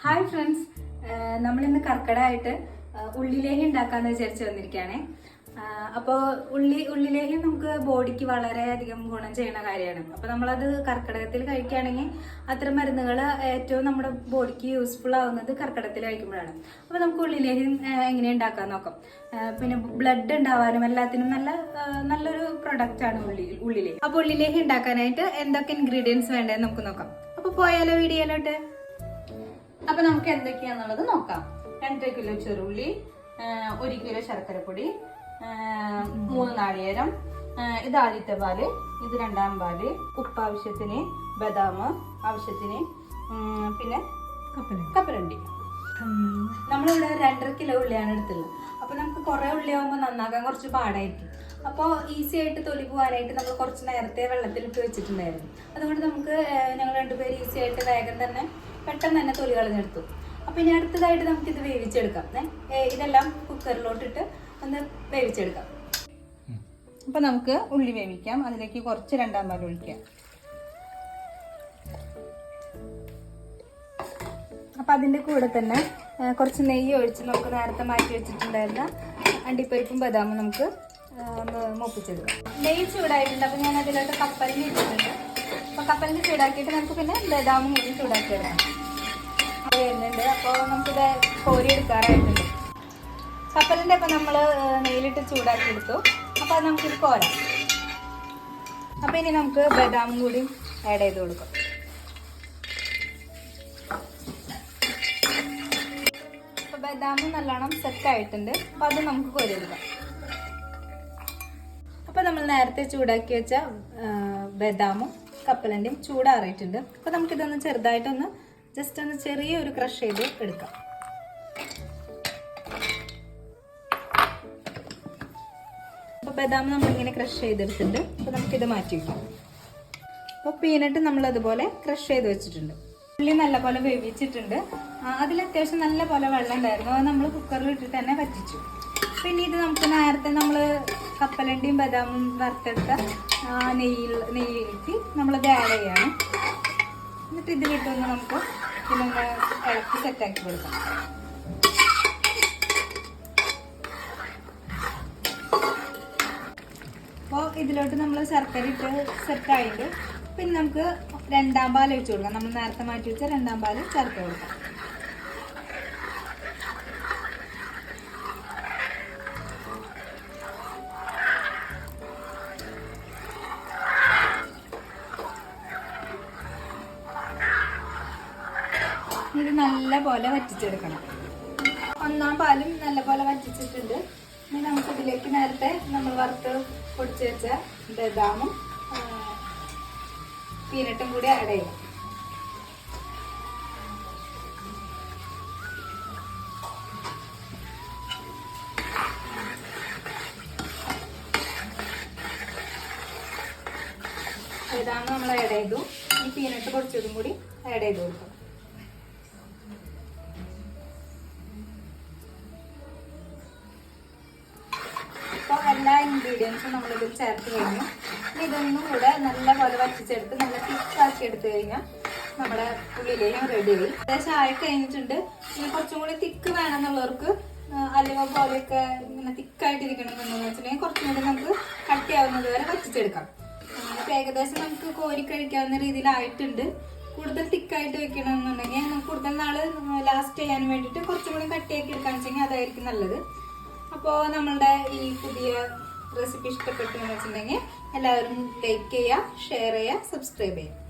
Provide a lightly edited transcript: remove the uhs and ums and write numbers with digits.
Hi friends, നമ്മളിന്ന് കർക്കിടകമായിട്ട് ഉള്ളിലേഹി ഉണ്ടാക്കാന്ന് വിചാരിച്ച് വന്നിരിക്കുകയാണേ. അപ്പോൾ ഉള്ളിലേഹി നമുക്ക് ബോഡിക്ക് വളരെയധികം ഗുണം ചെയ്യുന്ന കാര്യമാണ്. അപ്പോൾ നമ്മളത് കർക്കിടകത്തിൽ കഴിക്കുകയാണെങ്കിൽ അത്തരം മരുന്നുകൾ ഏറ്റവും നമ്മുടെ ബോഡിക്ക് യൂസ്ഫുൾ ആവുന്നത് കർക്കിടകത്തിൽ കഴിക്കുമ്പോഴാണ്. അപ്പോൾ നമുക്ക് ഉള്ളിലേഹി എങ്ങനെ ഉണ്ടാക്കാൻ നോക്കാം. പിന്നെ ബ്ലഡ് ഉണ്ടാവാനും എല്ലാത്തിനും നല്ലൊരു പ്രൊഡക്റ്റാണ് ഉള്ളിലേഹി. അപ്പോൾ ഉള്ളിലേഹി ഉണ്ടാക്കാനായിട്ട് എന്തൊക്കെ ഇൻഗ്രീഡിയൻസ് വേണ്ടതെന്ന് നമുക്ക് നോക്കാം. അപ്പോൾ പോയാലോ വീഡിയോയിലോട്ട്. അപ്പൊ നമുക്ക് എന്തൊക്കെയാന്നുള്ളത് നോക്കാം. 2 കിലോ ചെറുള്ളി, 1 കിലോ ശർക്കരപ്പൊടി, 3 നാളികേരം, ഇത് ആദ്യത്തെ പാല്, ഇത് രണ്ടാം പാല്, ഉപ്പ് ആവശ്യത്തിന്, ബദാം ആവശ്യത്തിന്, പിന്നെ കപ്പലണ്ടി. നമ്മളിവിടെ 2.5 കിലോ ഉള്ളിയാണ് എടുത്തുള്ളത്. അപ്പൊ നമുക്ക് കുറെ ഉള്ളിയാകുമ്പോൾ നന്നാക്കാൻ കുറച്ച് പാടായിരിക്കും. അപ്പോൾ ഈസി ആയിട്ട് തൊലി പോകാനായിട്ട് നമ്മൾ കുറച്ച് നേരത്തെ വെള്ളത്തിലിട്ട് വെച്ചിട്ടുണ്ടായിരുന്നു. അതുകൊണ്ട് നമുക്ക് ഞങ്ങൾ രണ്ടുപേരും ഈസി ആയിട്ട് വേഗം തന്നെ പെട്ടെന്ന് തന്നെ തൊലി കളഞ്ഞെടുത്തു. അപ്പം ഇനി അടുത്തതായിട്ട് നമുക്കിത് വേവിച്ചെടുക്കാം. ഇതെല്ലാം കുക്കറിലോട്ടിട്ട് ഒന്ന് വേവിച്ചെടുക്കാം. അപ്പം നമുക്ക് ഉള്ളി വേവിക്കാം. അതിലേക്ക് കുറച്ച് രണ്ടാം പാൽ ഒഴിക്കാം. അപ്പം അതിൻ്റെ കൂടെ തന്നെ കുറച്ച് നെയ്യ് ഒഴിച്ച് നമുക്ക് നേരത്തെ മാറ്റി വെച്ചിട്ടുണ്ടായിരുന്ന അണ്ടിപ്പരിപ്പും ബദാമും നമുക്ക് ഒന്ന് മൂപ്പിച്ചെടുക്കാം. നെയ്യ് ചൂടായിട്ടുണ്ട്. അപ്പം ഞാൻ അതിലോട്ട് കപ്പലിന് ഇട്ടിട്ടുണ്ട്. അപ്പോൾ കപ്പലിന് ചൂടാക്കിയിട്ട് നമുക്ക് പിന്നെ ബദാമും കൂടി ചൂടാക്കി എടുക്കാം. വരുന്നുണ്ട്. അപ്പോൾ നമുക്കിത് കോരി എടുക്കാറായിട്ടുണ്ട്. കപ്പലിൻ്റെ അപ്പം നമ്മൾ നെയ്യിലിട്ട് ചൂടാക്കി എടുത്തു. അപ്പോൾ അത് നമുക്കിത് കോരാം. അപ്പോൾ ഇനി നമുക്ക് ബദാമും കൂടി ആഡ് ചെയ്ത് കൊടുക്കാം. അപ്പോൾ ബദാമും നല്ലോണം സെറ്റായിട്ടുണ്ട്. അപ്പോൾ അത് നമുക്ക് കോരിയെടുക്കാം. അപ്പോൾ നമ്മൾ നേരത്തെ ചൂടാക്കി വെച്ച ബദാമും കപ്പലണ്ടിയും ചൂടാറിയിട്ടുണ്ട്. അപ്പോൾ നമുക്കിതൊന്ന് ചെറുതായിട്ടൊന്ന് ജസ്റ്റ് ഒന്ന് ചെറിയൊരു ക്രഷ് ചെയ്ത് എടുക്കാം. അപ്പോൾ ബദാം നമ്മളിങ്ങനെ ക്രഷ് ചെയ്തെടുത്തിട്ടുണ്ട്. അപ്പോൾ നമുക്കിത് മാറ്റി വയ്ക്കാം. അപ്പോൾ പീനട്ട് നമ്മളതുപോലെ ക്രഷ് ചെയ്ത് വെച്ചിട്ടുണ്ട്. ഉള്ളി നല്ലപോലെ വേവിച്ചിട്ടുണ്ട്. അതിൽ അത്യാവശ്യം നല്ല പോലെ വെള്ളം ഉണ്ടായിരുന്നു. അത് നമ്മൾ കുക്കറിൽ ഇട്ടിട്ട് തന്നെ വറ്റിച്ചു. പിന്നെ ഇത് നമുക്ക് നേരത്തെ നമ്മൾ കപ്പലണ്ടിയും ബദാമും വറുത്തെടുത്ത നെയ്യിലേക്ക് നമ്മളത് ആഡ് ചെയ്യാണ്. എന്നിട്ട് ഇതിലിട്ടൊന്ന് നമുക്ക് ഇതിലൊന്ന് ഇളക്കി സെറ്റാക്കി കൊടുക്കാം. അപ്പോൾ ഇതിലോട്ട് നമ്മൾ ശർക്കര ഇട്ട് സെറ്റായിട്ട് പിന്നെ നമുക്ക് രണ്ടാം പാൽ ഒഴിച്ചു കൊടുക്കാം. നമ്മൾ നേരത്തെ മാറ്റി വെച്ച രണ്ടാം പാൽ ചേർത്ത് കൊടുക്കാം. ഇത് നല്ല പോലെ വറ്റിച്ചെടുക്കണം. ഒന്നാം പാലും നല്ല പോലെ വറ്റിച്ചിട്ടുണ്ട്. ഇനി നമുക്ക് ഇതിലേക്ക് നേരത്തെ നമ്മൾ വറുത്ത് പൊടിച്ച് വെച്ച ബദാമും പീനട്ടും കൂടി ആഡ് ചെയ്യാം. ബദാം നമ്മൾ ആഡ് ചെയ്തു. ഈ പീനട്ട് പൊടിച്ചതും കൂടി ആഡ് ചെയ്ത് കൊടുക്കാം. അപ്പോൾ എല്ലാ ഇൻഗ്രീഡിയൻസും നമ്മളിതിൽ ചേർത്ത് കഴിഞ്ഞു. ഇനി ഇതൊന്നും കൂടെ നല്ലപോലെ വറ്റിച്ചെടുത്ത് നല്ല തിക്കാക്കി എടുത്തു കഴിഞ്ഞാൽ നമ്മുടെ ഉള്ളിലേയും റെഡിയായി. ഏകദേശം ആയി കഴിഞ്ഞിട്ടുണ്ട്. ഇനി കുറച്ചും കൂടി തിക്ക് വേണമെന്നുള്ളവർക്ക് അല്ലെങ്കിൽ പോലെയൊക്കെ ഇങ്ങനെ തിക്കായിട്ടിരിക്കണം എന്നു വെച്ചിട്ടുണ്ടെങ്കിൽ കുറച്ചും കൂടി നമുക്ക് കട്ടിയാവുന്നത് വരെ വറ്റിച്ചെടുക്കാം. അപ്പോൾ ഏകദേശം നമുക്ക് കോരി കഴിക്കാവുന്ന രീതിയിലായിട്ടുണ്ട്. കൂടുതൽ തിക്കായിട്ട് വെക്കണമെന്നുണ്ടെങ്കിൽ നമുക്ക് കൂടുതൽ നാൾ ലാസ്റ്റ് ചെയ്യാൻ വേണ്ടിയിട്ട് കുറച്ചും കൂടി കട്ടിയാക്കി എടുക്കാന്ന് വെച്ചെങ്കിൽ അതായിരിക്കും നല്ലത്. അപ്പോൾ നമ്മളുടെ ഈ പുതിയ റെസിപ്പി ഇഷ്ടപ്പെട്ടു എന്ന് വെച്ചിട്ടുണ്ടെങ്കിൽ എല്ലാവരും ലൈക്ക് ചെയ്യുക, ഷെയർ ചെയ്യുക, സബ്സ്ക്രൈബ് ചെയ്യുക.